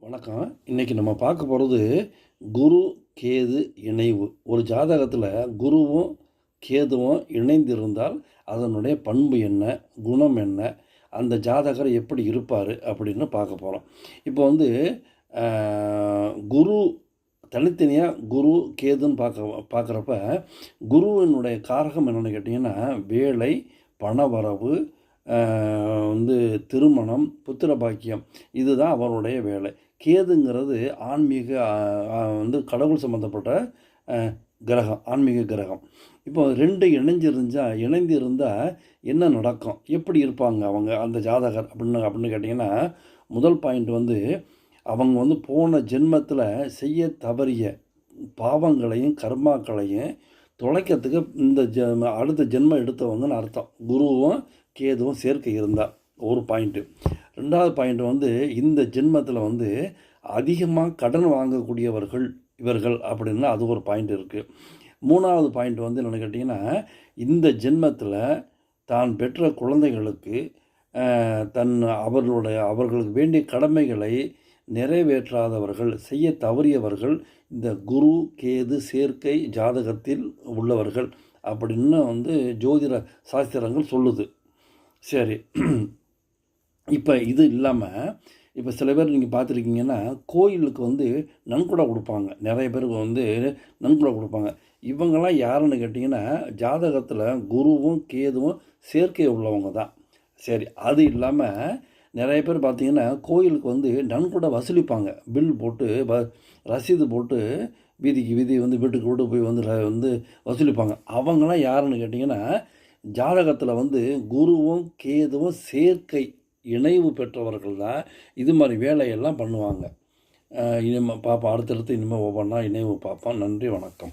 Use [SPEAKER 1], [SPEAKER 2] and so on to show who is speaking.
[SPEAKER 1] வணக்கம். இன்றைக்கி நம்ம பார்க்க போகிறது குரு கேது இணைவு. ஒரு ஜாதகத்தில் குருவும் கேதுவும் இணைந்திருந்தால் அதனுடைய பண்பு என்ன, குணம் என்ன, அந்த ஜாதகர் எப்படி இருப்பார் அப்படின்னு பார்க்க போகிறோம். இப்போ குரு தனித்தனியாக குரு கேதுன்னு பார்க்குறப்ப குருவினுடைய காரகம் என்னென்னு கேட்டிங்கன்னா வேலை, பணவரவு, திருமணம், புத்திர பாக்கியம், இதுதான் அவருடைய வேலை. கேதுங்கிறது ஆன்மீக கடவுள் சம்மந்தப்பட்ட கிரகம், ஆன்மீக கிரகம். இப்போ ரெண்டு இணைந்து இருந்தால் என்ன நடக்கும், எப்படி இருப்பாங்க அவங்க அந்த ஜாதகர் அப்படின்னு கேட்டிங்கன்னா, முதல் பாயிண்ட் அவங்க போன ஜென்மத்தில் செய்ய தவறிய பாவங்களையும் கர்மாக்களையும் தொலைக்கிறதுக்கு இந்த அடுத்த ஜென்மம் எடுத்தவங்கன்னு அர்த்தம். குருவும் கேதுவும் சேர்க்கை இருந்தால் ஒரு பாயிண்ட்டு. ரெண்டாவது பாயிண்ட் இந்த ஜென்மத்தில் அதிகமாக கடன் வாங்கக்கூடியவர்கள் இவர்கள் அப்படின்னா அது ஒரு பாயிண்ட் இருக்குது. மூணாவது பாயிண்ட் என்னென்னு கேட்டிங்கன்னா, இந்த ஜென்மத்தில் தான் பெற்ற குழந்தைகளுக்கு அவர்களுக்கு வேண்டிய கடமைகளை நிறைவேற்றாதவர்கள், செய்ய தவறியவர்கள் இந்த குரு கேது சேர்க்கை ஜாதகத்தில் உள்ளவர்கள் அப்படின்னு ஜோதிட சாஸ்திரங்கள் சொல்லுது. சரி, இப்போ இது இல்லாமல் இப்போ சில பேர் நீங்கள் பார்த்துருக்கீங்கன்னா கோயிலுக்கு நன்கொடை கொடுப்பாங்க. நிறைய பேருக்கு நன்கொடை கொடுப்பாங்க. இவங்கெல்லாம் யாருன்னு கேட்டிங்கன்னா ஜாதகத்தில் குருவும் கேதுவும் சேர்க்கை உள்ளவங்க தான். சரி, அது இல்லாமல் நிறைய பேர் பார்த்திங்கன்னா கோயிலுக்கு நன்கொடை வசூலிப்பாங்க. பில் போட்டு ரசீது போட்டு வீதிக்கு வீதி வீட்டுக்கு வீட்டு போய் வசூலிப்பாங்க. அவங்களாம் யாருன்னு கேட்டிங்கன்னா ஜாதகத்தில் குருவும் கேதுவும் சேர்க்கை இணைவு பெற்றவர்கள் தான் இது மாதிரி வேலையெல்லாம் பண்ணுவாங்க. இனிமேல் பார்ப்போம், அடுத்தடுத்து இனிமேல் ஒவ்வொன்றா இணைவு பார்ப்போம். நன்றி, வணக்கம்.